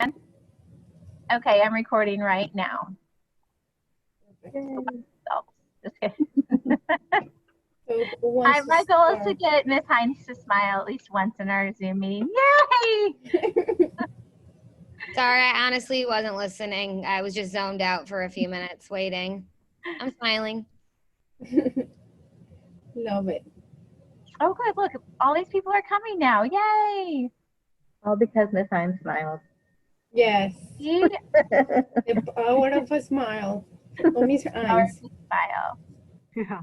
Okay, I'm recording right now. Just kidding. My goal is to get Miss Hines to smile at least once in our Zoom meeting. Yay! Sorry, I honestly wasn't listening. I was just zoned out for a few minutes waiting. I'm smiling. Love it. Oh, good. Look, all these people are coming now. Yay! All because Miss Hines smiled. Yes. See? The power of a smile. Oh, Miss Hines. Smile. Yeah.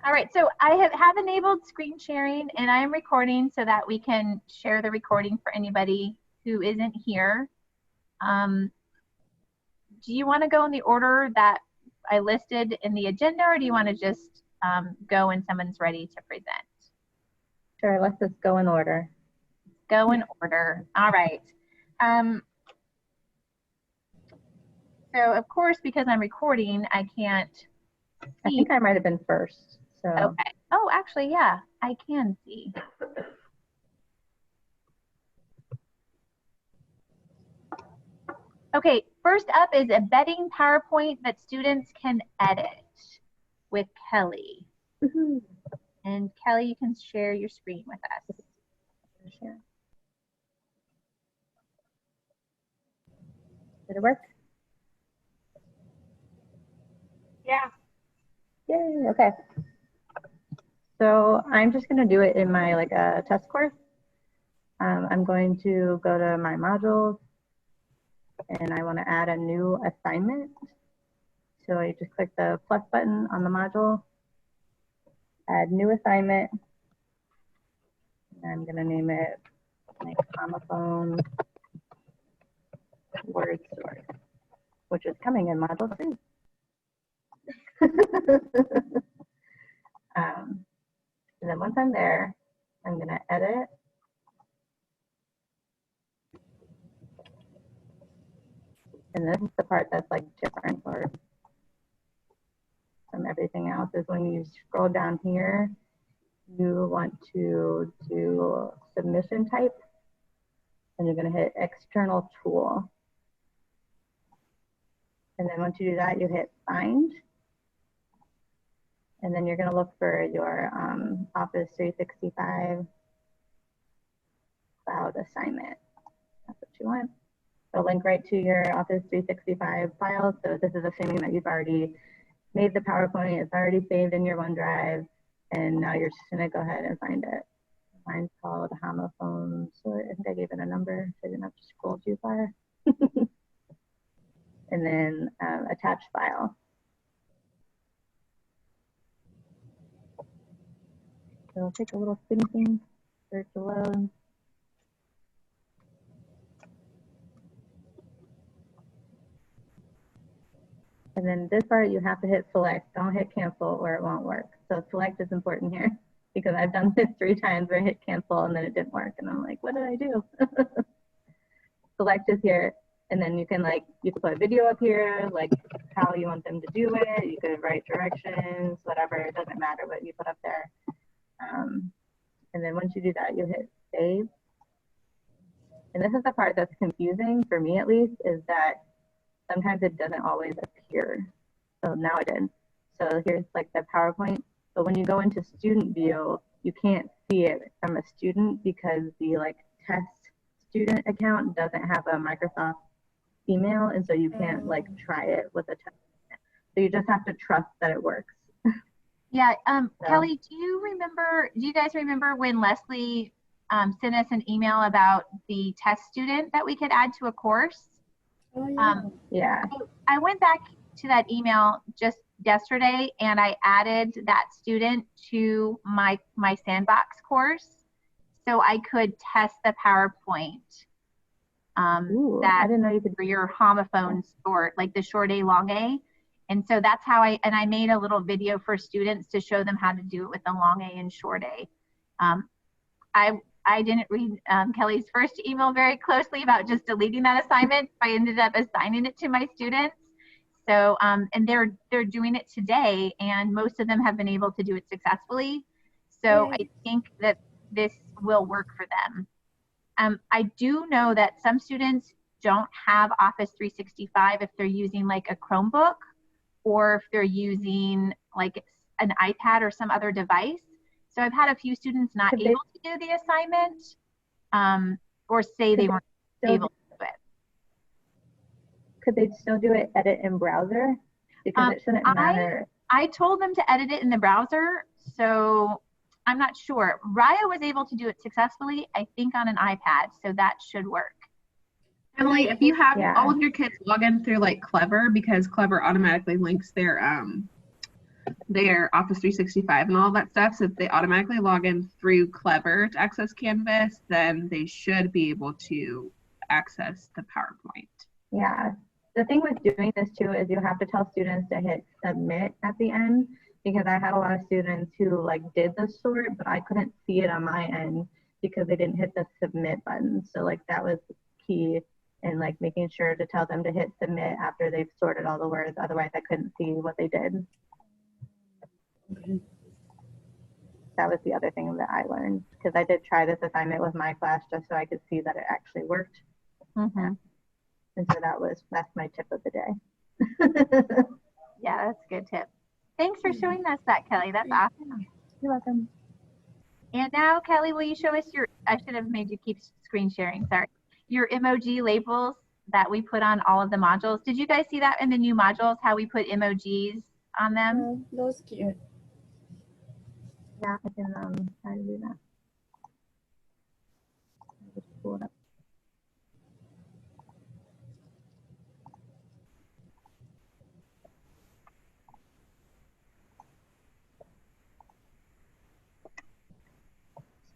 All right, so I have enabled screen sharing and I'm recording so that we can share the recording for anybody who isn't here. Do you want to go in the order that I listed in the agenda, or do you want to just go when someone's ready to present? Sure, let's just go in order. Go in order. All right. So of course, because I'm recording, I can't see. I think I might have been first. So. Okay. Oh, actually, yeah, I can see. Okay, first up is embedding PowerPoint that students can edit with Kelly. Mm-hmm. And Kelly, you can share your screen with us. Share. Did it work? Yeah. Yay, okay. So I'm just going to do it in my test course. I'm going to go to my modules and I want to add a new assignment. So I just click the plus button on the module, add new assignment. And I'm going to name it like homophone word sort, which is coming in module 3. And then once I'm there, I'm going to edit. And this is the part that's like different from everything else, is when you scroll down here, you want to do submission type, and you're going to hit external tool. And then once you do that, you hit find. And then you're going to look for your Office 365 cloud assignment. That's what you want. It'll link right to your Office 365 file. So this is assuming that you've already made the PowerPoint, it's already saved in your OneDrive, and now you're just going to go ahead and find it. Mine's called homophone sort. I think I gave it a number, so I didn't have to scroll too far. And then attach file. So it'll take a little thinking for it to load. And then this part, you have to hit select. Don't hit cancel or it won't work. So select is important here because I've done this 3 times where I hit cancel and then it didn't work. And I'm like, what did I do? Select is here. And then you can you could put a video up here, like how you want them to do it. You could write directions, whatever. It doesn't matter what you put up there. And then once you do that, you hit save. And this is the part that's confusing for me, at least, is that sometimes it doesn't always appear. So now it did. So here's like the PowerPoint. But when you go into student view, you can't see it from a student because the test student account doesn't have a Microsoft email, and so you can't try it with a test. So you just have to trust that it works. Yeah, so. Kelly, do you guys remember when Leslie sent us an email about the test student that we could add to a course? Oh, yeah. Yeah. I went back to that email just yesterday and I added that student to my sandbox course so I could test the PowerPoint. Ooh, that I didn't know you could. For your homophone sort, like the short A, long A. And so that's how I made a little video for students to show them how to do it with the long A and short A. I didn't read Kelly's first email very closely about just deleting that assignment. I ended up assigning it to my students. So, and they're doing it today, and most of them have been able to do it successfully. So I think that this will work for them. I do know that some students don't have Office 365 if they're using like a Chromebook or if they're using like an iPad or some other device. So I've had a few students not able to do the assignment or say they weren't able to do it. Could they still do it, edit in browser? Because it shouldn't matter. I told them to edit it in the browser, so I'm not sure. Raya was able to do it successfully, I think, on an iPad, so that should work. Emily, if you have all of your kids log in through like Clever, because Clever automatically links their Office 365 and all that stuff, so if they automatically log in through Clever to access Canvas, then they should be able to access the PowerPoint. Yeah. The thing with doing this too is you have to tell students to hit submit at the end, because I had a lot of students who like did the sort, but I couldn't see it on my end because they didn't hit the submit button. So like that was key in like making sure to tell them to hit submit after they've sorted all the words. Otherwise I couldn't see what they did. Okay. That was the other thing that I learned, because I did try this assignment with my class just so I could see that it actually worked. Mm-hmm. And so that's my tip of the day. Yeah, that's a good tip. Thanks for showing us that, Kelly. That's awesome. You're welcome. And now, Kelly, will you show us I should have made you keep screen sharing, sorry. Your emoji labels that we put on all of the modules. Did you guys see that in the new modules, how we put emojis on them? Oh, that was cute. Yeah, I can try to do that. I'll just pull it up.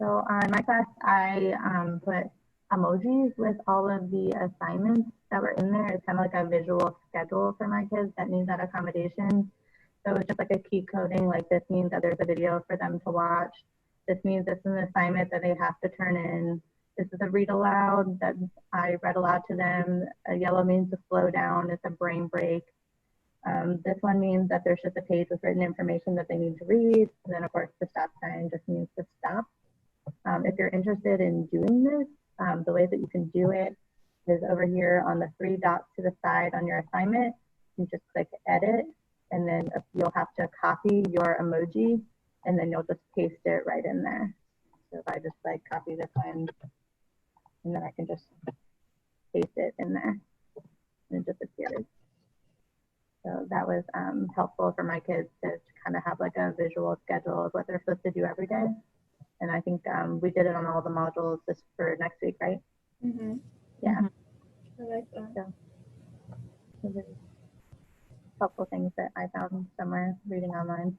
So in my class, I put emojis with all of the assignments that were in there. It's kind of like a visual schedule for my kids that need that accommodation. So it's just like a key coding, like this means that there's a video for them to watch. This means this is an assignment that they have to turn in. This is a read aloud that I read aloud to them. A yellow means to slow down. It's a brain break. This one means that there's just a page with written information that they need to read. And then of course the stop sign just means to stop. If you're interested in doing this, the way that you can do it is over here on the 3 dots to the side on your assignment. You just click edit, and then you'll have to copy your emoji, and then you'll just paste it right in there. So if I just like copy this one, and then I can just paste it in there, and it just appears. So that was helpful for my kids to kind of have like a visual schedule of what they're supposed to do every day. And I think we did it on all the modules just for next week, right? Mm-hmm. Yeah. I like that. So those are helpful things that I found somewhere reading online.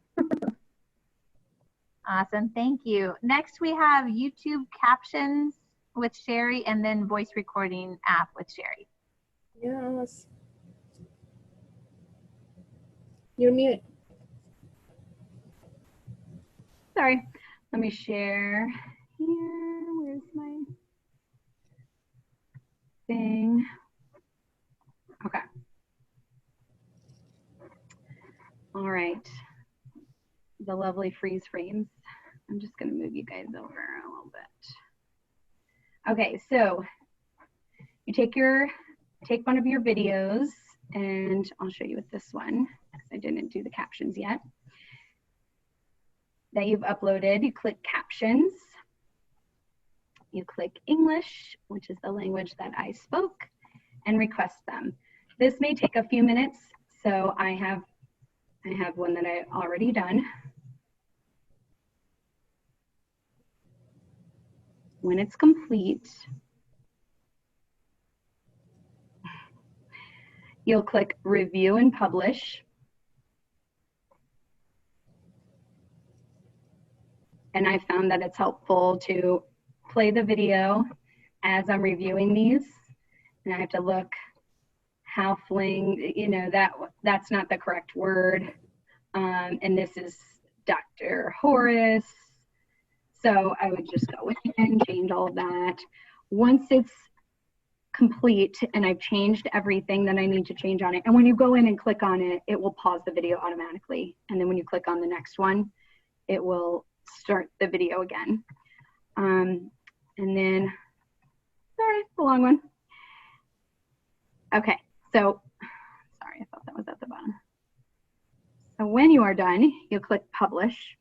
Awesome, thank you. Next we have YouTube Captions with Sherry, and then voice recording app with Sherry. Yes. You're mute. Sorry, let me share here. Where's my thing? Okay. All right. The lovely freeze frames. I'm just going to move you guys over a little bit. Okay, so you take one of your videos, and I'll show you with this one because I didn't do the captions yet. That you've uploaded, you click Captions. You click English, which is the language that I spoke, and request them. This may take a few minutes, so I have one that I've already done. When it's complete, you'll click Review and Publish. And I found that it's helpful to play the video as I'm reviewing these. And I have to look how fling, you know, that's not the correct word. And this is Dr. Horace. So I would just go in, change all of that. Once it's complete and I've changed everything that I need to change on it, and when you go in and click on it, it will pause the video automatically. And then when you click on the next one, it will start the video again. And then Sorry, it's a long one. Okay, so, sorry, I thought that was at the bottom. So when you are done, you click publish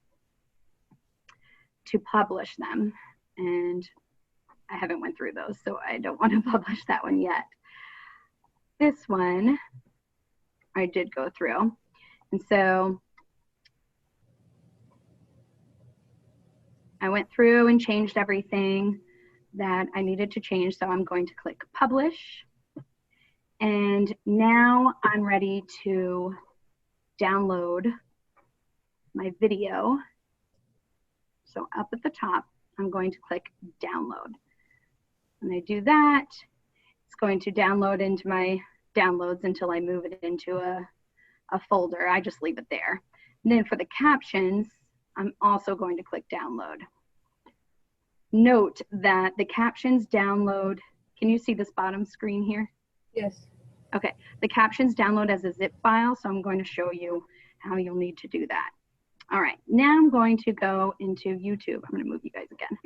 to publish them. And I haven't went through those, so I don't want to publish that one yet. This one, I did go through. And so I went through and changed everything that I needed to change. So I'm going to click publish. And now I'm ready to download my video. So up at the top, I'm going to click download. When I do that, it's going to download into my downloads until I move it into a folder. I just leave it there. And then for the captions, I'm also going to click download. Note that the captions download, can you see this bottom screen here? Yes. Okay, the captions download as a zip file, so I'm going to show you how you'll need to do that. All right, now I'm going to go into YouTube. I'm going to move you guys again.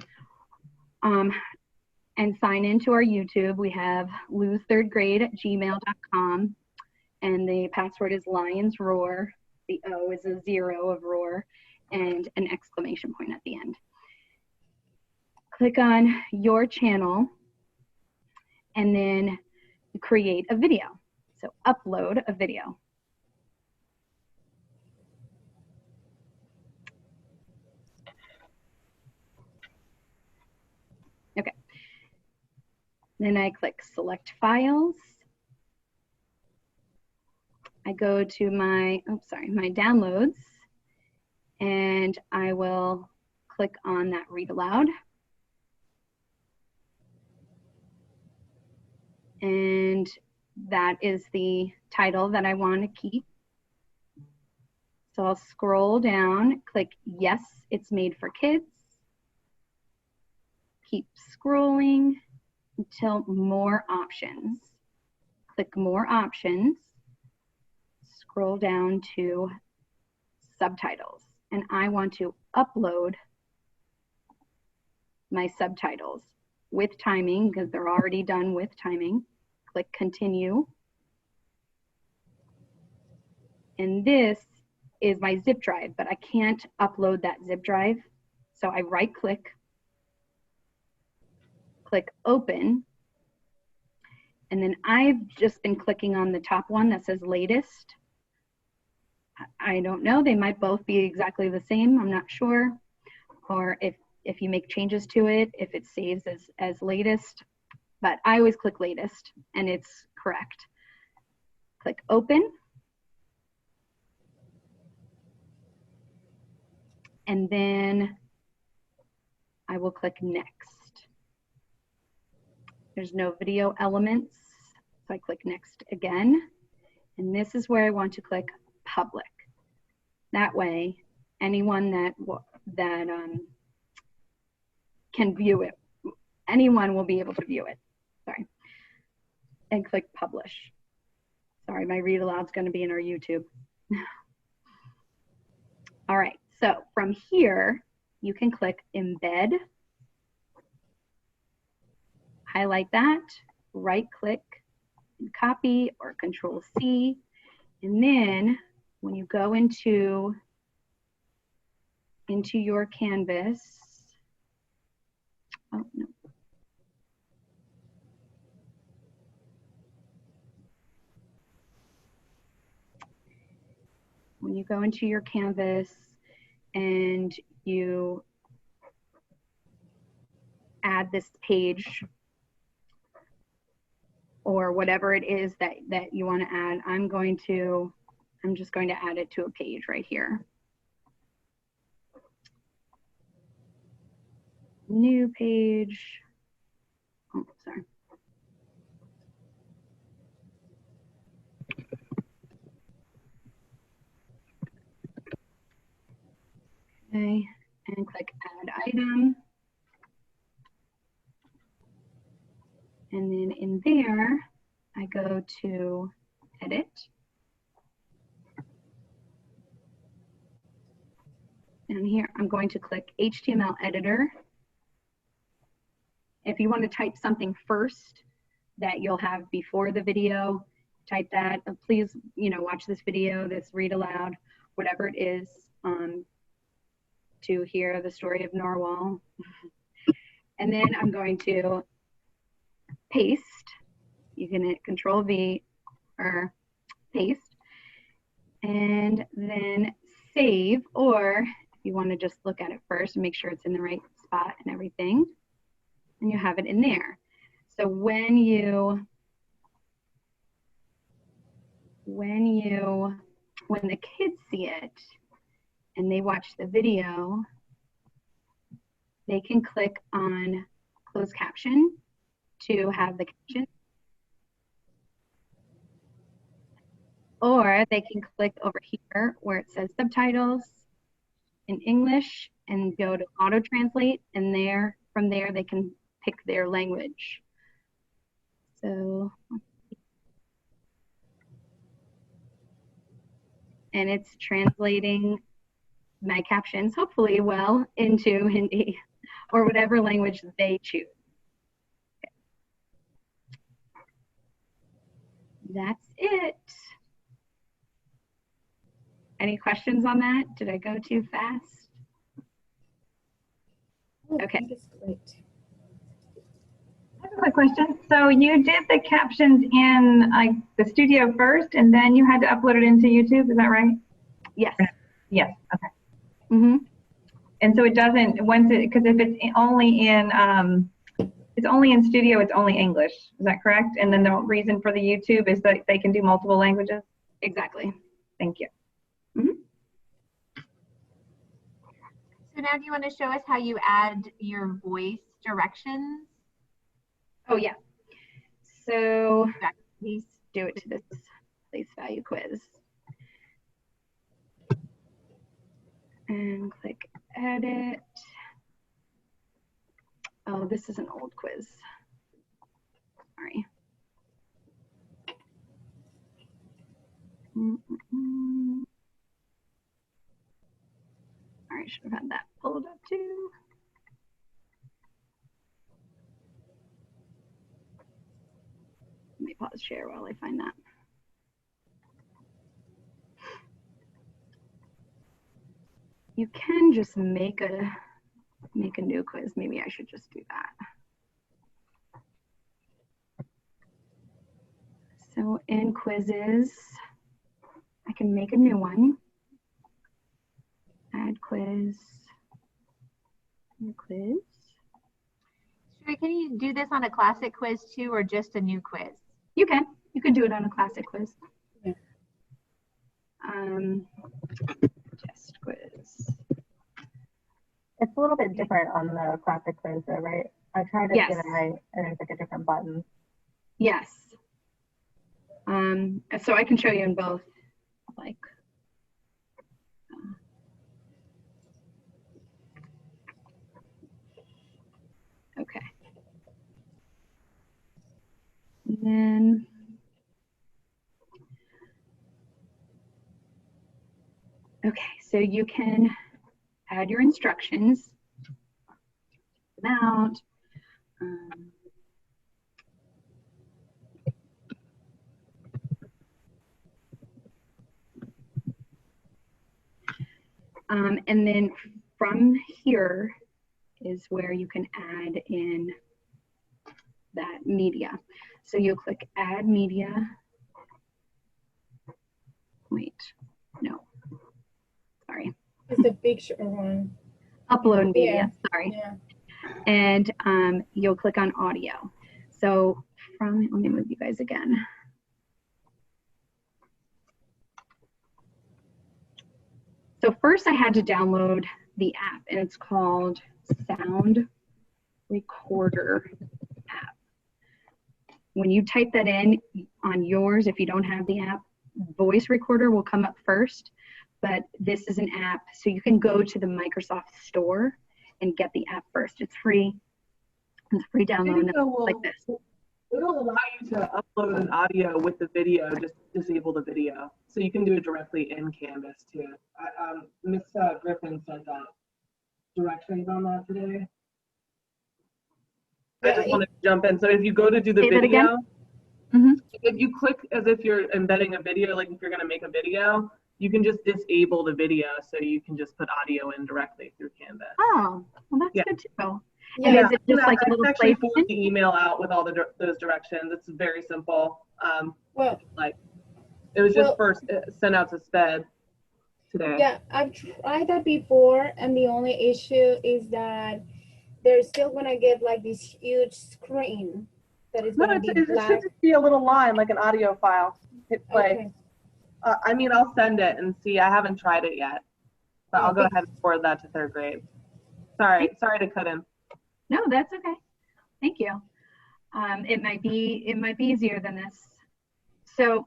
And sign into our YouTube. We have lose3rdgrade@gmail.com, and the password is Lions Roar. The O is a 0 of roar, and an exclamation point at the end. Click on your channel, and then create a video. So upload a video. Okay. Then I click select files. I go to my, my downloads, and I will click on that read aloud. And that is the title that I want to keep. So I'll scroll down, click yes, it's made for kids. Keep scrolling until more options. Click more options. Scroll down to subtitles. And I want to upload my subtitles with timing because they're already done with timing. Click continue. And this is my zip drive, but I can't upload that zip drive. So I right click, click open. And then I've just been clicking on the top one that says latest. I don't know, they might both be exactly the same, I'm not sure. Or if you make changes to it, if it saves as latest, but I always click latest and it's correct. Click open. And then I will click next. There's no video elements, so I click next again. And this is where I want to click public. That way, anyone that can view it, anyone will be able to view it. Sorry. And click publish. Sorry, my read aloud is going to be in our YouTube. All right, so from here, you can click embed, highlight that, right click, and copy or Control C, and then when you go into your canvas, oh no. When you go into your canvas and you add this page or whatever it is that you want to add, I'm just going to add it to a page right here. New page. Oh, sorry. Okay, and click add item. And then in there, I go to edit. And here I'm going to click HTML editor. If you want to type something first that you'll have before the video, type that. Please, watch this video, this read aloud, whatever it is, to hear the story of Narwhal. And then I'm going to paste. You can hit Control V or paste, and then save, or if you want to just look at it first and make sure it's in the right spot and everything, and you have it in there. So when the kids see it and they watch the video, they can click on closed caption to have the caption, or they can click over here where it says subtitles in English and go to auto translate, and from there they can pick their language. So, and it's translating my captions, hopefully well, into Hindi or whatever language they choose. Okay. That's it. Any questions on that? Did I go too fast? Okay. That's great. I have a quick question. So you did the captions in the studio first, and then you had to upload it into YouTube. Is that right? Yes. Yes. Okay. Mm-hmm. And so it doesn't because if it's only in studio, it's only English. Is that correct? And then the reason for the YouTube is that they can do multiple languages. Exactly. Thank you. Mm-hmm. So now do you want to show us how you add your voice directions? Oh yeah. So Please. do it to this place value quiz. And click edit. Oh, this is an old quiz. Sorry. All right, should have had that pulled up too. Let me pause share while I find that. You can just make a new quiz. Maybe I should just do that. So in quizzes, I can make a new one. Add quiz. New quiz. Sherry, can you do this on a classic quiz too, or just a new quiz? You can. You could do it on a classic quiz. Yeah. Test quiz. It's a little bit different on the classic quiz, though, right? I tried to Yes. get it right, and there's like a different button. Yes. So I can show you in both. Okay. And then okay, so you can add your instructions. Out. And then from here is where you can add in that media. So you'll click add media. Wait, no, sorry. It's a picture one. Upload media, Yeah. sorry. Yeah. And you'll click on audio. So let me move you guys again. So first I had to download the app, and it's called Sound Recorder app. When you type that in on yours, if you don't have the app, voice recorder will come up first, but this is an app, so you can go to the Microsoft Store and get the app first. It's free. It's free download like this. It'll allow you to upload an audio with the video, just disable the video. So you can do it directly in Canvas too. Ms. Griffin sent out directions on that today. I just want to jump in. So if you go to do the Say that again? video, Mhm. if you click as if you're embedding a video, like if you're going to make a video, you can just disable the video so you can just put audio in directly through Canvas. Oh, well, that's Yeah. good too. Yeah. And is it just Yeah, like a I little can actually place? forward the email out with all those directions. It's very simple. Well, Like it was just Well- first sent out to SPED today. yeah, I've tried that before, and the only issue is that they're still gonna get like this huge screen that is No, gonna it be should black. just be a little line, like an audio file. Hit play. Okay. I mean, I'll send it and see. I haven't tried it yet, but I'll go ahead and forward that to third grade. Sorry to cut in. No, that's okay. Thank you. It might be easier than this. So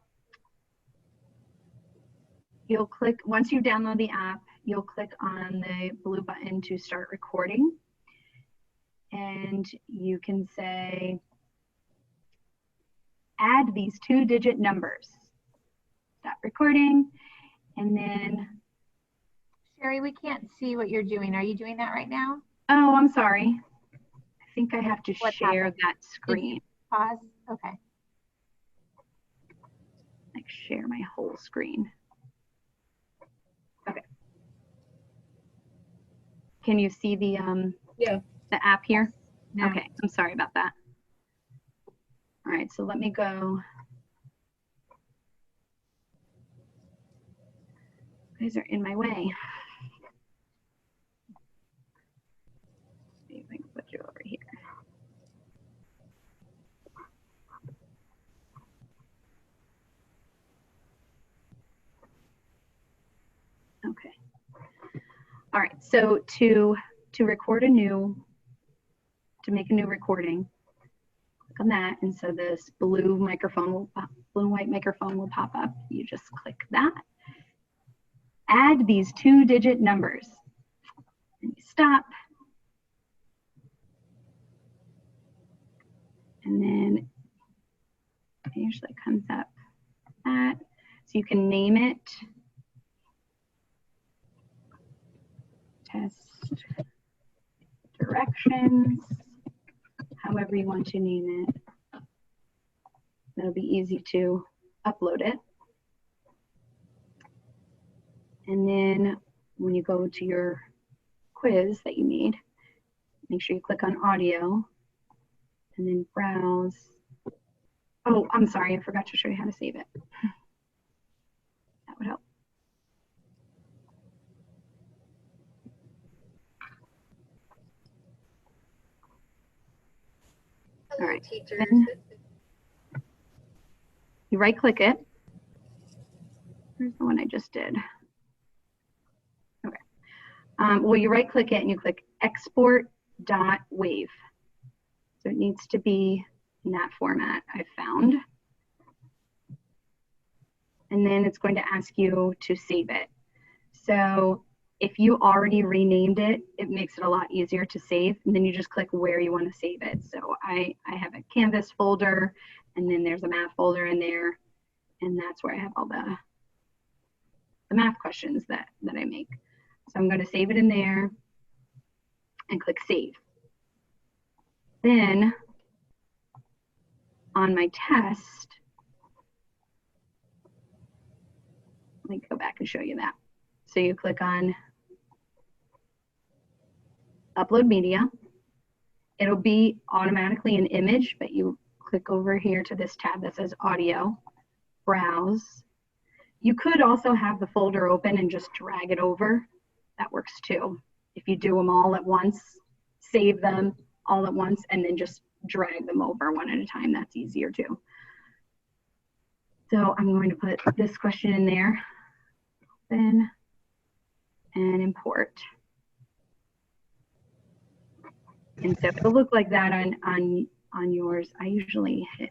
you'll click, once you download the app, you'll click on the blue button to start recording. And you can say, add these 2-digit numbers. Stop recording. And then, Sherry, we can't see what you're doing. Are you doing that right now? Oh, I'm sorry. I think I have to What share happened? that screen. Pause. Okay. Like share my whole screen. Okay. Can you see the Yeah. the app here? No. Okay, I'm sorry about that. All right, so let me go. You guys are in my way. See if I can put you over here. Okay. All right, so to record to make a new recording, click on that, and so this blue and white microphone will pop up. You just click that. Add these 2-digit numbers. And you stop. And then it usually comes up that. So you can name it. Test directions, however you want to name it. That'll be easy to upload it. And then when you go to your quiz that you need, make sure you click on audio and then browse. Oh, I'm sorry, I forgot to show you how to save it. That would help. All right, then you right click it. Here's the one I just did. Okay. Well, you right click it and you click export.wave. So it needs to be in that format I found. And then it's going to ask you to save it. So if you already renamed it, it makes it a lot easier to save. And then you just click where you want to save it. So I have a Canvas folder, and then there's a math folder in there. And that's where I have all the math questions that I make. So I'm going to save it in there and click save. Then on my test, let me go back and show you that. So you click on upload media. It'll be automatically an image, but you click over here to this tab that says audio, browse. You could also have the folder open and just drag it over. That works too. If you do them all at once, save them all at once, and then just drag them over one at a time. That's easier too. So I'm going to put this question in there, open, and import. And so it'll look like that on yours. I usually hit.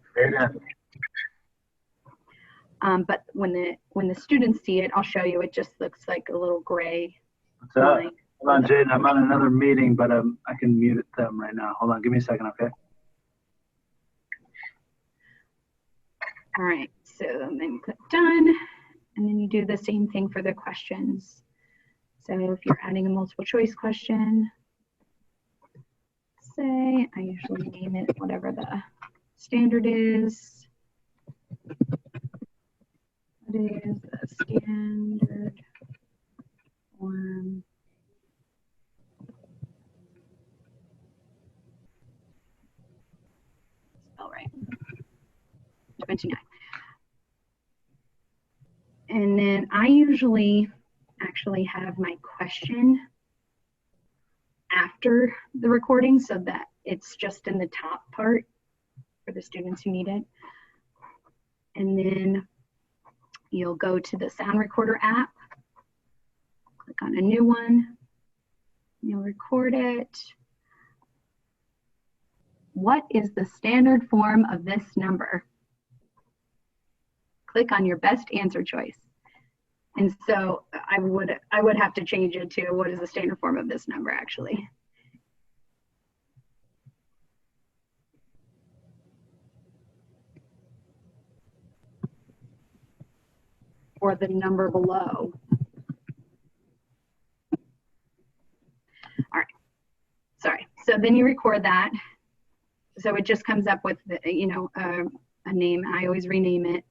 But when the students see it, I'll show you. It just looks like a little gray What's up? line. Hold on, Jaden. I'm on another meeting, but I can mute them right now. Hold on. Give me a second, okay? All right. So then click done, and then you do the same thing for the questions. So if you're adding a multiple choice question, say. I usually name it whatever the standard is. What is the standard form? Spell right. 29. And then I usually actually have my question after the recording so that it's just in the top part for the students who need it. And then you'll go to the sound recorder app, click on a new one, you'll record it. What is the standard form of this number? Click on your best answer choice. And so I would have to change it to what is the standard form of this number actually. Or the number below. All right, sorry. So then you record that. So it just comes up with, the, you know, a name. I always rename it.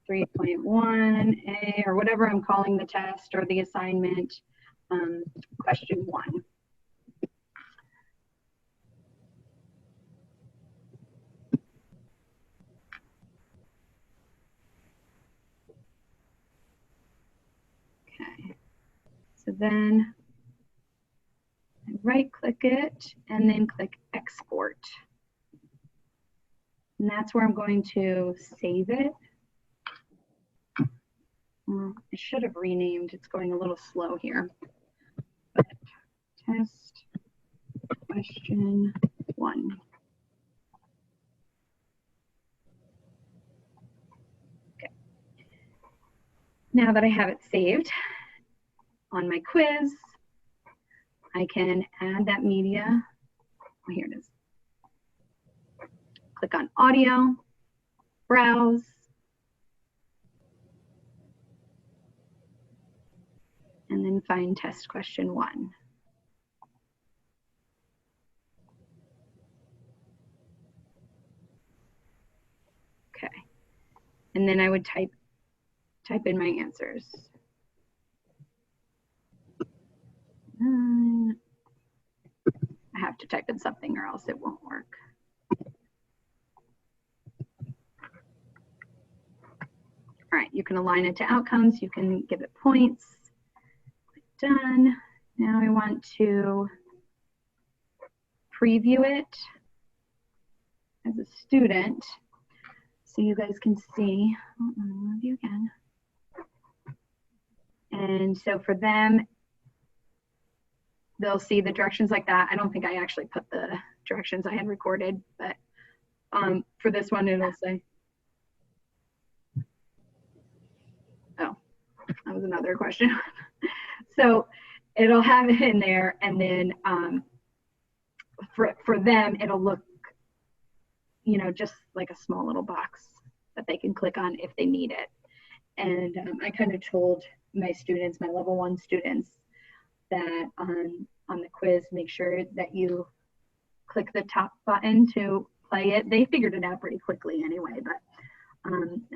3.1A or whatever I'm calling the test or the assignment, question 1. Okay, so then I right click it and then click export. And that's where I'm going to save it. I should have renamed, it's going a little slow here. But test question 1. Okay. Now that I have it saved on my quiz, I can add that media. Oh, here it is. Click on audio, browse, and then find test question 1. Okay, and then I would type in my answers. I have to type in something or else it won't work. All right, you can align it to outcomes. You can give it points. Done. Now I want to preview it as a student so you guys can see. Let me move you again. And so for them, they'll see the directions like that. I don't think I actually put the directions I had recorded, but for this one, it'll say, oh, that was another question. So it'll have it in there, and then for them, it'll look, you know, just like a small little box that they can click on if they need it. And I kind of told my students, my level 1 students, that on the quiz, make sure that you click the top button to play it. They figured it out pretty quickly anyway, but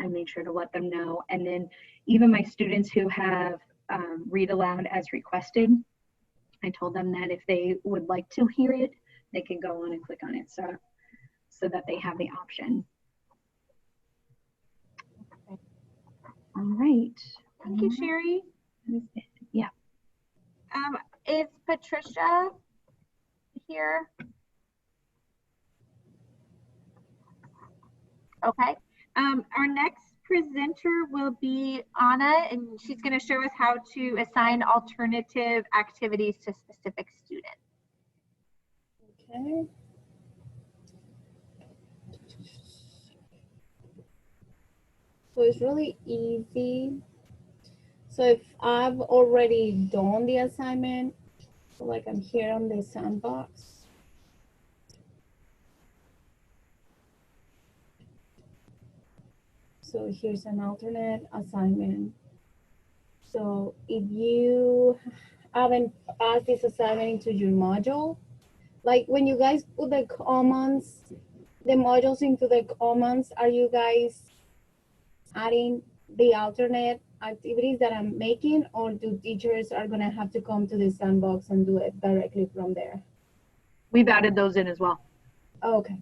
I made sure to let them know. And then even my students who have read aloud as requested, I told them that if they would like to hear it, they can go on and click on it so that they have the option. All right. Thank you, Sherry. Yeah. Is Patricia here? Okay. Our next presenter will be Anna, and she's going to show us how to assign alternative activities to specific students. Okay. So it's really easy. So if I've already done the assignment, so like I'm here on the sandbox. So here's an alternate assignment. So if you haven't passed this assignment into your module. Like when you guys put the comments, the modules into the comments, are you guys adding the alternate activities that I'm making, or do teachers are gonna have to come to the sandbox and do it directly from there? We've added those in as well. Oh, okay.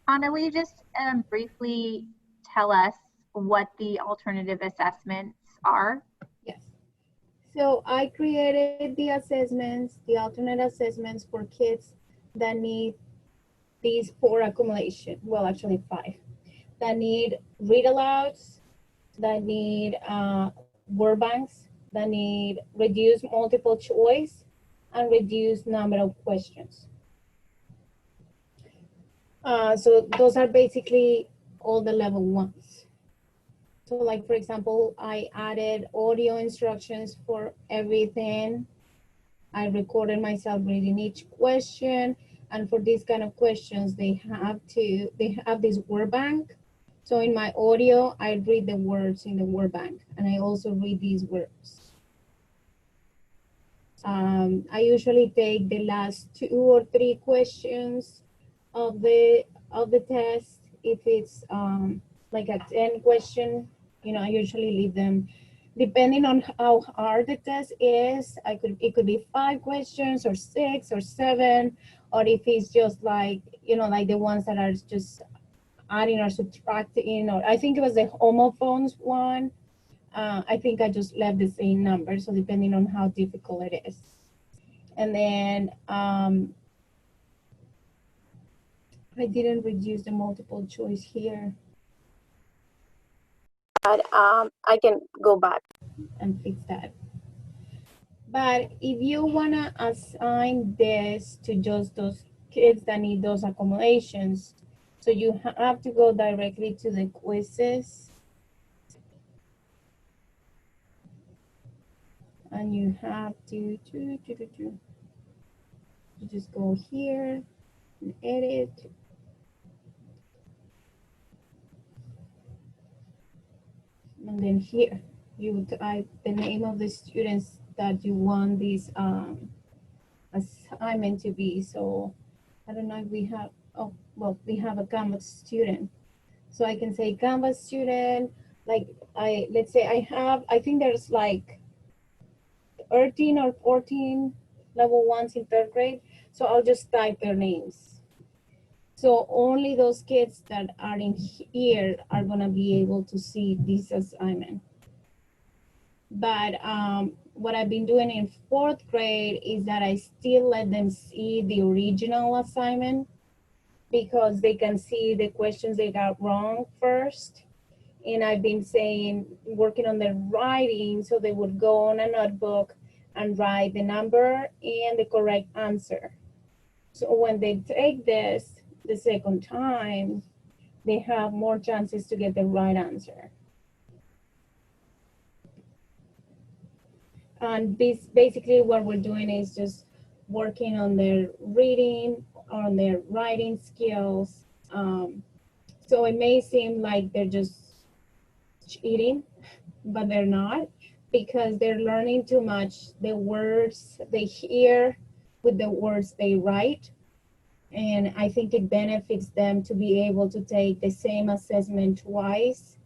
Anna, will you just briefly tell us what the alternative assessments are? Yes. So I created the assessments, the alternate assessments for kids that need these 4 accumulation, well, actually 5, that need read alouds, that need word banks, that need reduced multiple choice, and reduced number of questions. So those are basically all the level 1s. So like, for example, I added audio instructions for everything. I recorded myself reading each question. And for these kind of questions, they have this word bank. So in my audio, I read the words in the word bank, and I also read these words. I usually take the last 2 or 3 questions of the test. If it's like a 10 question, I usually leave them. Depending on how hard the test is, it could be 5 questions or 6 or 7, or if it's just like, like the ones that are just adding or subtracting, or I think it was the homophones one. I think I just left the same number, so depending on how difficult it is. And then I didn't reduce the multiple choice here. But I can go back and fix that. But if you wanna assign this to just those kids that need those accumulations, so you have to go directly to the quizzes. And you have to just go here and edit. And then here, you type the name of the students that you want this assignment to be. So I don't know if we have, oh, well, we have a Canvas student. So I can say Canvas student, like let's say I think there's like 13 or 14 level 1s in 3rd grade. So I'll just type their names. So only those kids that are in here are gonna be able to see this assignment. But what I've been doing in 4th grade is that I still let them see the original assignment, because they can see the questions they got wrong first. And I've been working on their writing, so they would go on a notebook and write the number and the correct answer. So when they take this the second time, they have more chances to get the right answer. And this basically what we're doing is just working on their reading, on their writing skills. So it may seem like they're just cheating, but they're not, because they're learning too much the words they hear with the words they write. And I think it benefits them to be able to take the same assessment twice.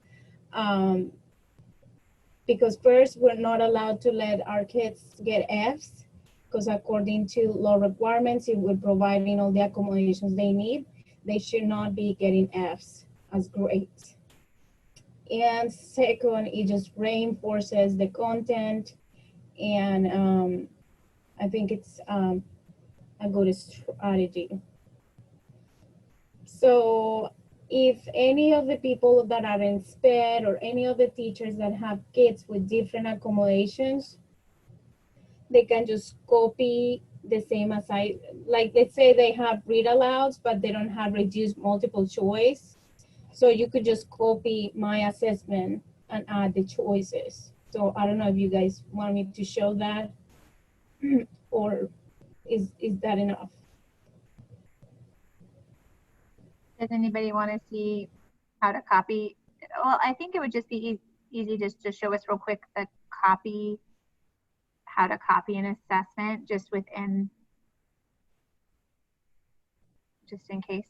Because first, we're not allowed to let our kids get Fs, because according to law requirements, if we're providing all the accommodations they need, they should not be getting Fs as grades. And second, it just reinforces the content. And I think it's a good strategy. So if any of the people that are in SPED, or any of the teachers that have kids with different accommodations, they can just copy the same like let's say they have read alouds, but they don't have reduced multiple choice. So you could just copy my assessment and add the choices. So I don't know if you guys want me to show that, or is that enough? Does anybody want to see how to copy? Well, I think it would just be easy just to show us real quick the copy how to copy an assessment just within, just in case.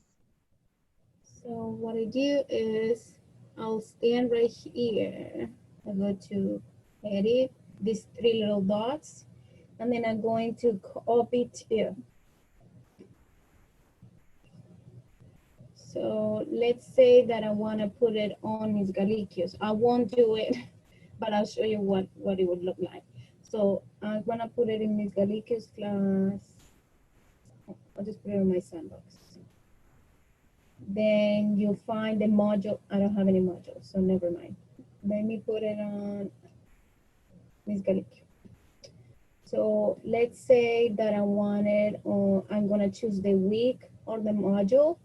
So what I do is I'll stand right here. I go to edit, these three little dots, and then I'm going to copy to. So let's say that I want to put it on Ms. Galicchio's. I won't do it, but I'll show you what it would look like. So I'm going to put it in Ms. Galicchio's class. I'll just put it on my sandbox. Then you'll find the module. I don't have any modules, so never mind. Let me put it on Ms. Galicchio. So let's say that I wanted, or I'm going to choose the week or the module.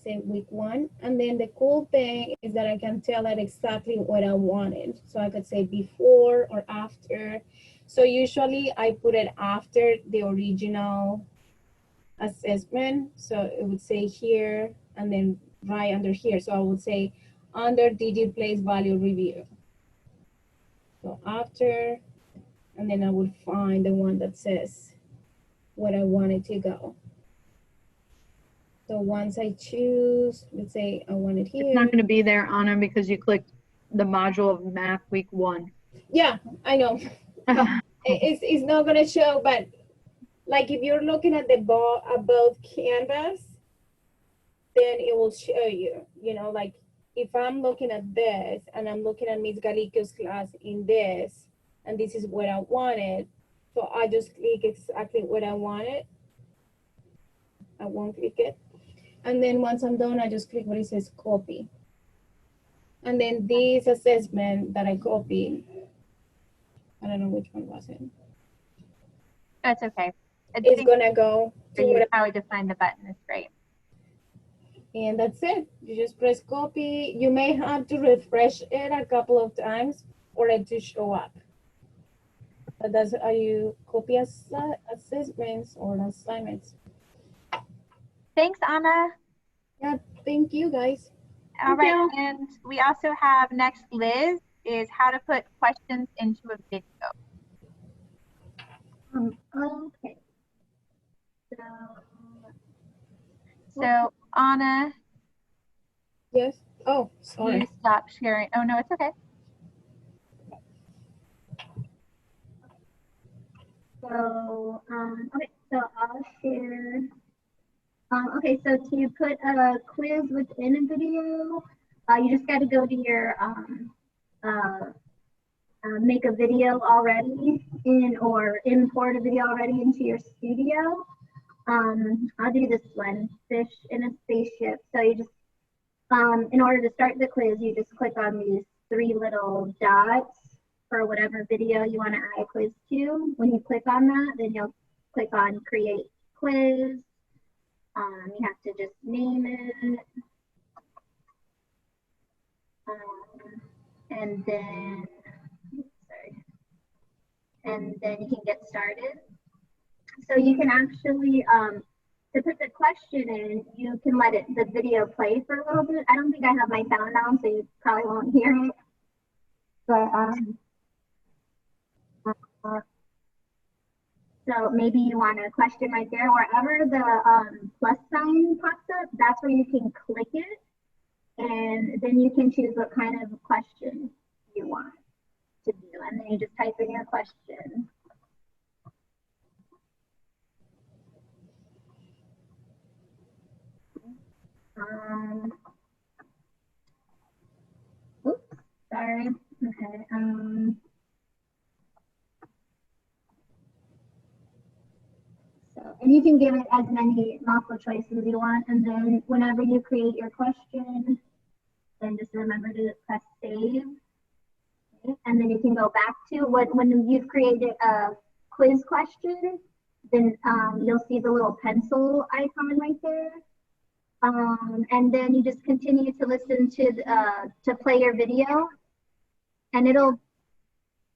Say week 1, and then the cool thing is that I can tell it exactly what I wanted. So I could say before or after. So usually I put it after the original assessment. So it would say here and then right under here. So I would say under digit place value review. So after, and then I would find the one that says what I wanted to go. So once I choose, let's say I want it here. It's not going to be there, Anna, because you clicked the module of math week 1. Yeah, I know. It's not going to show, but like if you're looking at the above canvas, then it will show you, you know, like if I'm looking at this and I'm looking at Ms. Galicchio's class in this, and this is what I wanted. So I just click exactly what I wanted. I won't click it. And then once I'm done, I just click where it says copy. And then this assessment that I copied, I don't know which one was it. That's okay. It's gonna go for to you what, how to find the button is great. and that's it. You just press copy. You may have to refresh it a couple of times for it to show up. But that's how you copy assessments or assignments. Thanks, Anna. Yeah, thank you guys. All right, and we also have next, Liz, is how to put questions into a video. Okay. So Anna, Yes. Oh, sorry. you stop sharing. Oh no, it's okay. So, okay, so I'll share. Okay, so to put a quiz within a video, you just got to go to your make a video already or import a video already into your studio. I'll do this one, fish in a spaceship. So you just, in order to start the quiz, you just click on these 3 little dots for whatever video you want to add a quiz to. When you click on that, then you'll click on create quiz. You have to just name it. And then, and then you can get started. So you can actually, to put the question in, you can let the video play for a little bit. I don't think I have my sound on, so you probably won't hear it. But so maybe you want a question right there. Wherever the plus sign pops up, that's where you can click it. And then you can choose what kind of question you want to do. And then you just type in your question. Oops, sorry. Okay. So, and you can give it as many multiple choices as you want, and then whenever you create your question, then just remember to press save. Okay. And then you can go back to when you've created a quiz question, then you'll see the little pencil icon right there. And then you just continue to listen to play your video, and it'll,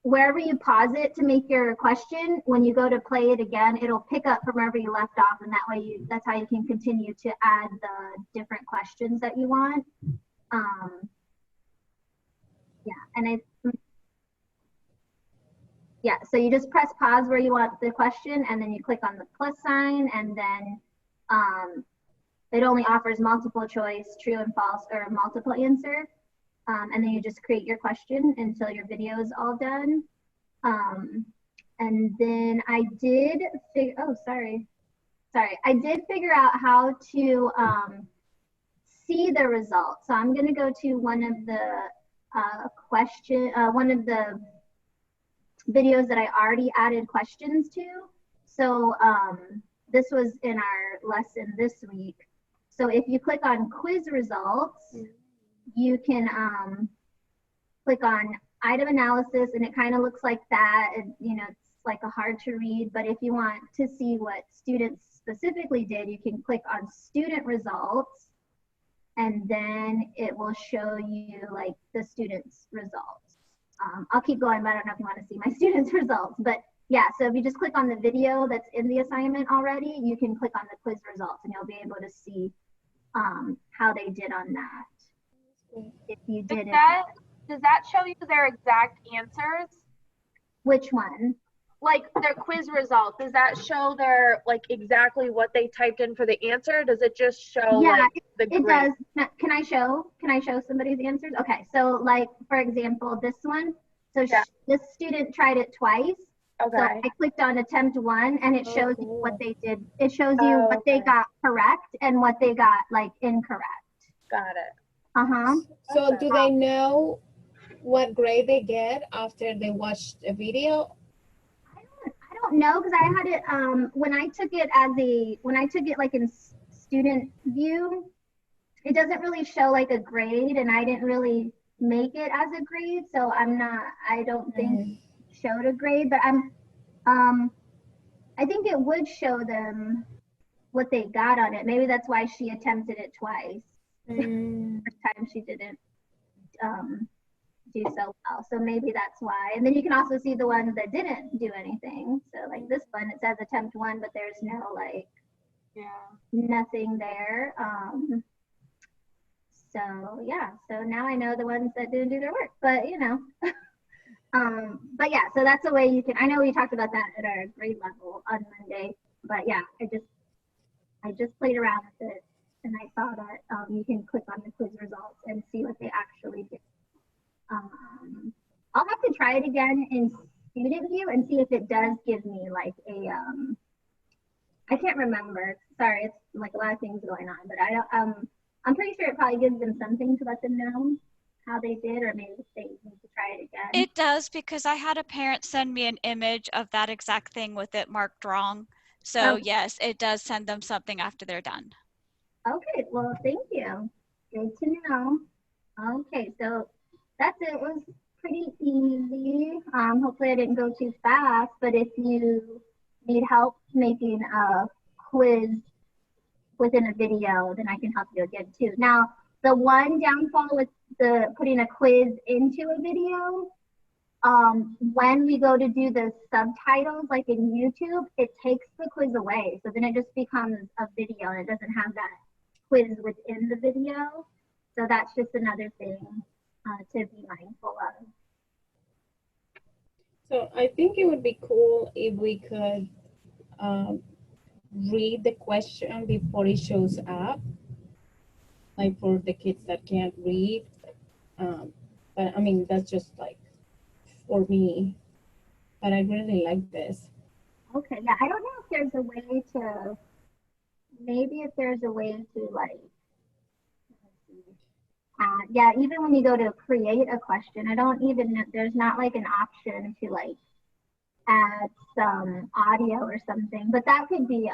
wherever you pause it to make your question, when you go to play it again, it'll pick up from wherever you left off, and that way that's how you can continue to add the different questions that you want. Yeah, and Yeah, so you just press pause where you want the question, and then you click on the plus sign, and then it only offers multiple choice, true and false, or multiple answer. And then you just create your question until your video is all done. And then I did I did figure out how to see the results. So I'm gonna go to one of the one of the videos that I already added questions to. So this was in our lesson this week. So if you click on quiz results, you can click on item analysis, and it kind of looks like that. And, you know, it's like a hard to read, but if you want to see what students specifically did, you can click on student results, and then it will show you like the students' results. I'll keep going, but I don't know if you want to see my students' results. But yeah, so if you just click on the video that's in the assignment already, you can click on the quiz results, and you'll be able to see how they did on that. If you did does that show you their exact answers? Which one? Like their quiz result, does that show their like exactly what they typed in for the answer? Does it just show like the grade? It does. Can I show somebody's answers? Okay, so like for example, this one. So this student tried it twice. Okay. So I clicked on attempt 1, and it shows you what they did. It shows you what they got correct and what they got like incorrect. Got it. Uh-huh. So do they know what grade they get after they watched a video? I don't know, because I had it when I took it like in student view, it doesn't really show like a grade, and I didn't really make it as a grade, so I don't think showed a grade, but I think it would show them what they got on it. Maybe that's why she attempted it twice. First time she didn't do so well, so maybe that's why. And then you can also see the ones that didn't do anything. So like this one, it says attempt 1, but there's no like nothing there. So yeah, so now I know the ones that didn't do their work, but you know. But yeah, so that's a way you can, I know we talked about that at our grade level on Monday, but yeah, I just played around with it, and I saw that you can click on the quiz results and see what they actually did. I'll have to try it again in student view and see if it does give me like a, I can't remember, sorry, it's like a lot of things going on, but I'm pretty sure it probably gives them something to let them know how they did, or maybe they need to try it again. It does, because I had a parent send me an image of that exact thing with it marked wrong. So yes, it does send them something after they're done. Okay, well, thank you. Good to know. Okay, so that's it. It was pretty easy. Hopefully I didn't go too fast, but if you need help making a quiz within a video, then I can help you again too. Now, the one downfall with putting a quiz into a video, when we go to do the subtitles, like in YouTube, it takes the quiz away. So then it just becomes a video, and it doesn't have that quiz within the video. So that's just another thing to be mindful of. So I think it would be cool if we could read the question before it shows up, like for the kids that can't read. But I mean, that's just like for me, but I really like this. Okay, yeah, I don't know if there's a way to, maybe if there's a way to like, yeah, even when you go to create a question, I don't even know, there's not like an option to like add some audio or something, but that could be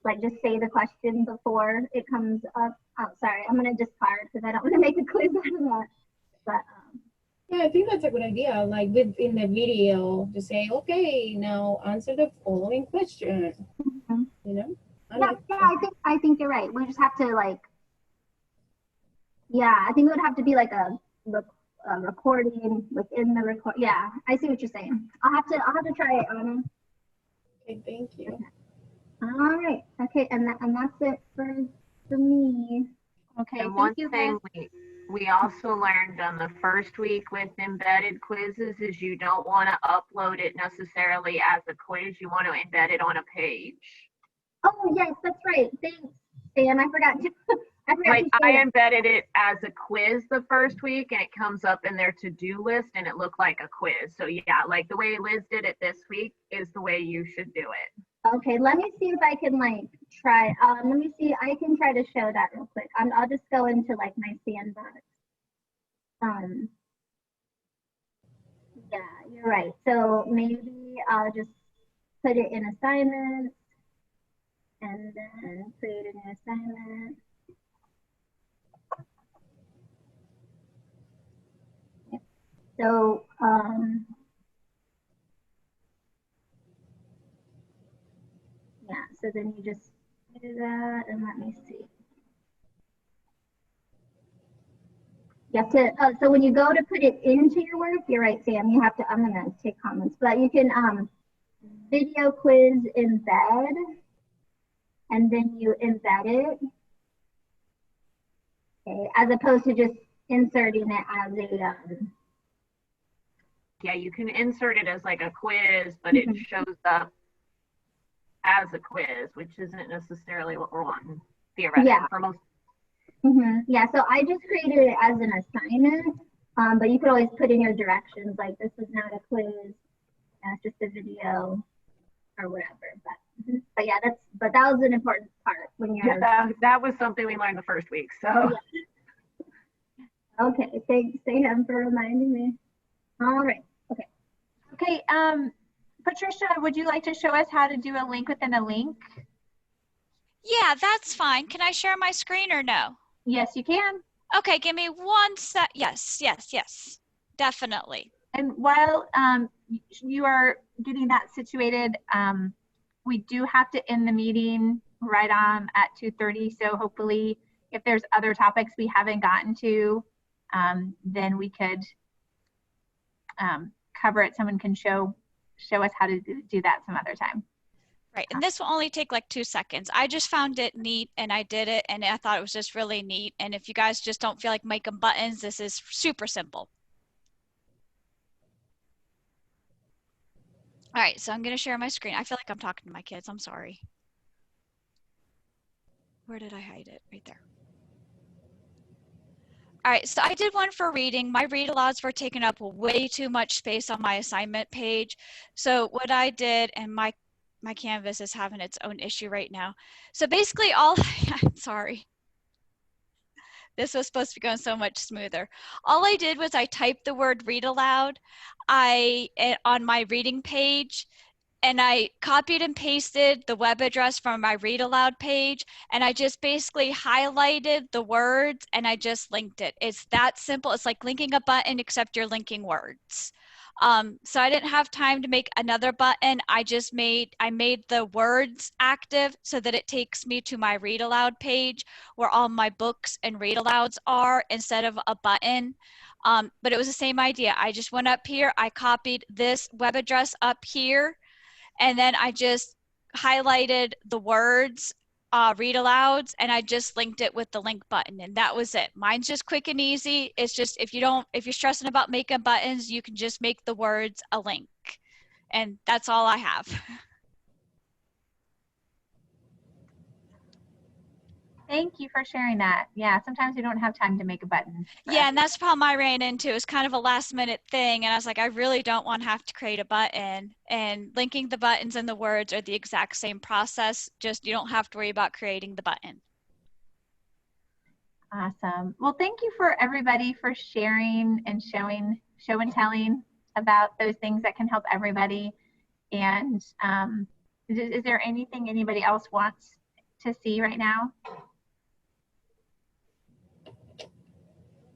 like just say the question before it comes up. Oh, sorry, I'm gonna discard because I don't want to make a quiz out of that. But yeah, I think that's a good idea. Like within the video, to say, okay, now answer the following question. You know? I think you're right. We just have to like, yeah, I think it would have to be like a recording within the record. Yeah, I see what you're saying. I'll have to try it, Anna. Okay, thank you. Okay. All right. Okay, and that's it for me. Okay. And one thing, wait, we also learned on the first week with embedded quizzes is you don't want to upload it necessarily as a quiz. You want to embed it on a page. Oh, yes, that's right. Thanks, Sam. I forgot to, I forgot Like to say I that. embedded it as a quiz the first week and it comes up in their to-do list and it looked like a quiz. So yeah, like the way Liz did it this week is the way you should do it. Okay, let me see if I can like try. Let me see. I can try to show that real quick. I'll just go into like my sandbox. Yeah, you're right. So maybe I'll just put it in assignments and then create a new assignment. So yeah, so then you just do that and let me see. You have to, so when you go to put it into your work, you're right, Sam, you have to, I'm gonna take comments, but you can video quiz embed, and then you embed it, okay, as opposed to just inserting it as a, Yeah, you can insert it as like a quiz, but it shows up as a quiz, which isn't necessarily what we're wanting theoretically for most. Yeah, so I just created it as an assignment, but you could always put in your directions, like this is not a quiz, it's just a video or whatever. But yeah, that was an important part when you're. Yeah, that was something we learned the first week. So. Yeah. Okay, thanks, Sam, for reminding me. All right. Okay. Okay. Patricia, would you like to show us how to do a link within a link? Yeah, that's fine. Can I share my screen or no? Yes, you can. Okay, give me 1 sec. Yes, definitely. And while you are getting that situated, we do have to end the meeting right on at 2:30. So hopefully, if there's other topics we haven't gotten to, then we could cover it. Someone can show us how to do that some other time. Right, and this will only take like 2 seconds. I just found it neat and I did it and I thought it was just really neat. And if you guys just don't feel like making buttons, this is super simple. All right, so I'm gonna share my screen. I feel like I'm talking to my kids, I'm sorry. Where did I hide it? Right there. All right, so I did one for reading. My read alouds were taking up way too much space on my assignment page. So what I did, and my Canvas is having its own issue right now. So basically sorry. This was supposed to be going so much smoother. All I did was I typed the word read aloud on my reading page, and I copied and pasted the web address from my read aloud page, and I just basically highlighted the words and I just linked it. It's that simple. It's like linking a button, except you're linking words. So I didn't have time to make another button. I made the words active so that it takes me to my read aloud page where all my books and read alouds are instead of a button. But it was the same idea. I just went up here, I copied this web address up here, and then I just highlighted the words, read alouds, and I just linked it with the link button, and that was it. Mine's just quick and easy. It's just if you're stressing about making buttons, you can just make the words a link, and that's all I have. Thank you for sharing that. Yeah, sometimes we don't have time to make a button. Yeah, and that's the problem I ran into. It was kind of a last minute thing, and I was like, I really don't want to have to create a button. And linking the buttons and the words are the exact same process, just you don't have to worry about creating the button. Awesome. Well, thank you for everybody for sharing and show and telling about those things that can help everybody. And is there anything anybody else wants to see right now?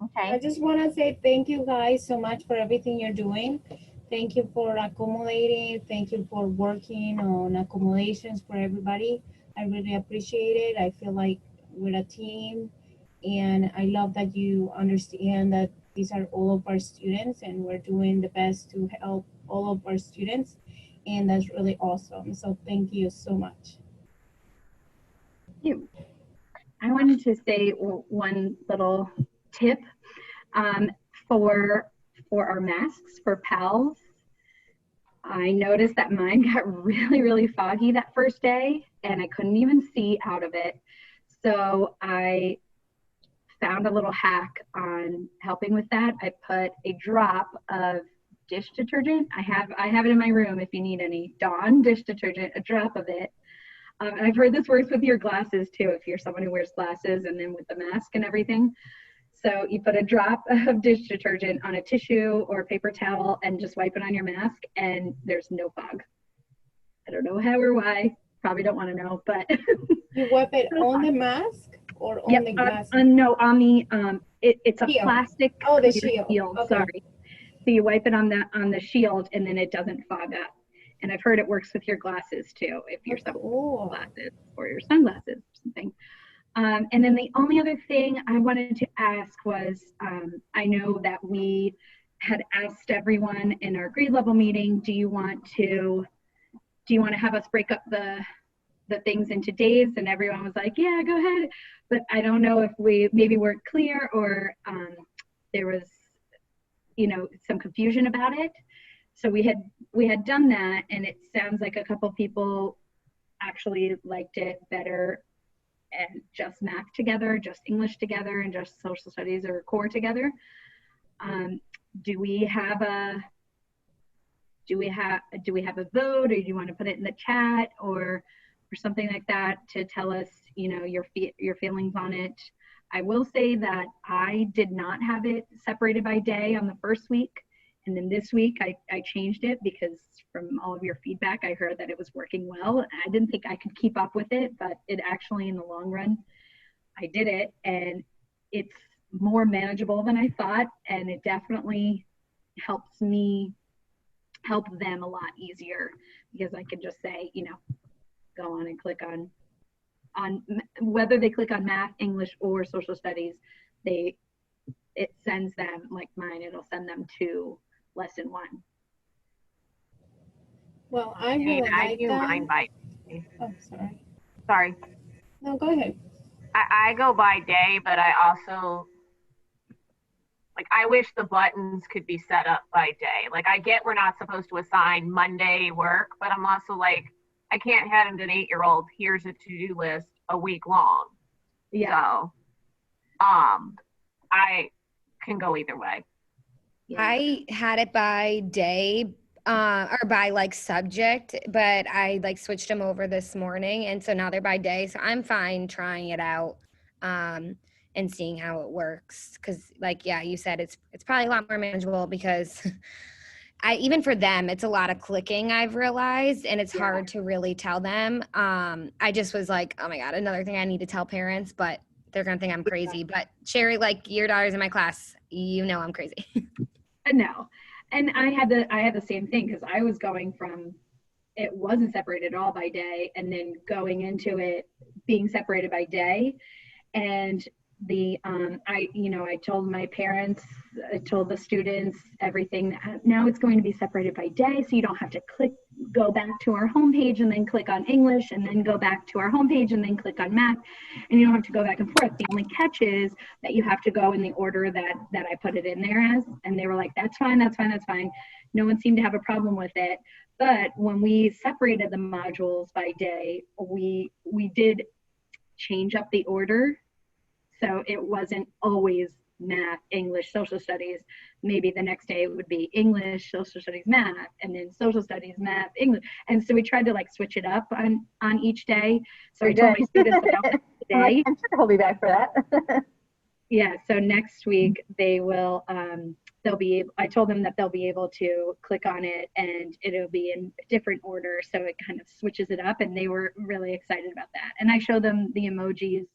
Okay. I just want to say thank you guys so much for everything you're doing. Thank you for accommodating. Thank you for working on accommodations for everybody. I really appreciate it. I feel like we're a team, and I love that you understand that these are all of our students and we're doing the best to help all of our students, and that's really awesome. So thank you so much. Thank you. I wanted to say one little tip. For our masks for PALs, I noticed that mine got really, really foggy that first day, and I couldn't even see out of it. So I found a little hack on helping with that. I put a drop of dish detergent. I have it in my room if you need any. Dawn dish detergent, a drop of it. And I've heard this works with your glasses too, if you're someone who wears glasses and then with the mask and everything. So you put a drop of dish detergent on a tissue or a paper towel and just wipe it on your mask, and there's no fog. I don't know how or why. Probably don't want to know, but You wipe it on the mask or on yep, the glass? no, on the it's a Shield. plastic Oh, the clear shield. Okay. Sorry. So you wipe it on the shield, and then it doesn't fog up. And I've heard it works with your glasses too, if you're someone with glasses or your sunglasses or something. And then the only other thing I wanted to ask was, I know that we had asked everyone in our grade level meeting, do you want to have us break up the things into days? And everyone was like, yeah, go ahead. But I don't know if we maybe weren't clear, or there was, some confusion about it. So we had done that, and it sounds like a couple people actually liked it better and just math together, just English together, and just social studies or core together. Do we have a vote, or do you want to put it in the chat or something like that to tell us, your feelings on it? I will say that I did not have it separated by day on the first week. And then this week I changed it because from all of your feedback, I heard that it was working well. I didn't think I could keep up with it, but it actually, in the long run, I did it, and it's more manageable than I thought. And it definitely helps me help them a lot easier, because I can just say, go on and click on whether they click on math, English, or social studies, it sends them, like mine, it'll send them to lesson 1. Well, I really like do that. mine by. Oh, sorry. Sorry. No, go ahead. I go by day, but I also, I wish the buttons could be set up by day. I get we're not supposed to assign Monday work, but I'm also like, I can't hand an 8-year-old, here's a to-do list a week long. Yeah. So, I can go either way. Yeah. I had it by day or by subject, but I switched them over this morning, and so now they're by day. So I'm fine trying it out and seeing how it works, because you said it's probably a lot more manageable, because even for them, it's a lot of clicking, I've realized, and it's hard to really tell them. I just was like, oh my God, another thing I need to tell parents, but they're going to think I'm crazy. But Sherry, your daughter's in my class, I'm crazy. No. And I had the same thing, because I was going from, it wasn't separated at all by day, and then going into it being separated by day. And I told my parents, I told the students everything, that now it's going to be separated by day, so you don't have to go back to our homepage and then click on English, and then go back to our homepage and then click on math, and you don't have to go back and forth. The only catch is that you have to go in the order that I put it in there as, and they were like, that's fine. No one seemed to have a problem with it. But when we separated the modules by day, we did change up the order. So it wasn't always math, English, social studies. Maybe the next day it would be English, social studies, math, and then social studies, math, English. And so we tried to switch it up on each day. So I told my students that today. I'm sure he'll be back for that. Yeah. So next week they will. I told them that they'll be able to click on it, and it'll be in a different order. So it kind of switches it up, and they were really excited about that. And I showed them the emojis.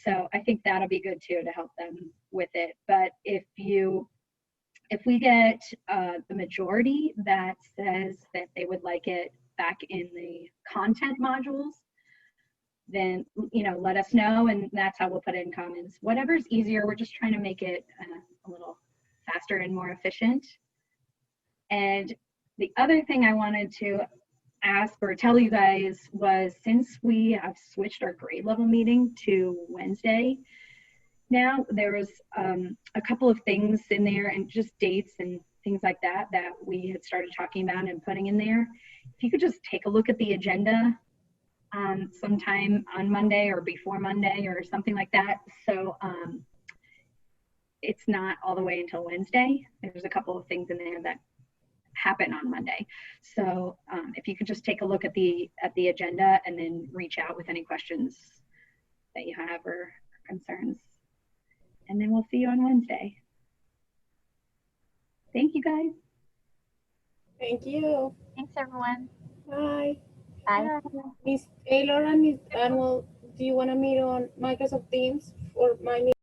So I think that'll be good too, to help them with it. But if we get the majority that says that they would like it back in the content modules, then let us know, and that's how we'll put it in comments. Whatever's easier, we're just trying to make it a little faster and more efficient. And the other thing I wanted to ask or tell you guys was, since we have switched our grade level meeting to Wednesday, now. There was a couple of things in there and just dates and things like that that we had started talking about and putting in there. If you could just take a look at the agenda sometime on Monday or before Monday or something like that. So it's not all the way until Wednesday. There's a couple of things in there that happen on Monday. So if you could just take a look at the agenda and then reach out with any questions that you have or concerns. And then we'll see you on Wednesday. Thank you, guys. Thank you. Thanks, everyone. Bye. Bye. Miss Taylor and Miss Arnold, do you want to meet on Microsoft Teams for my meeting?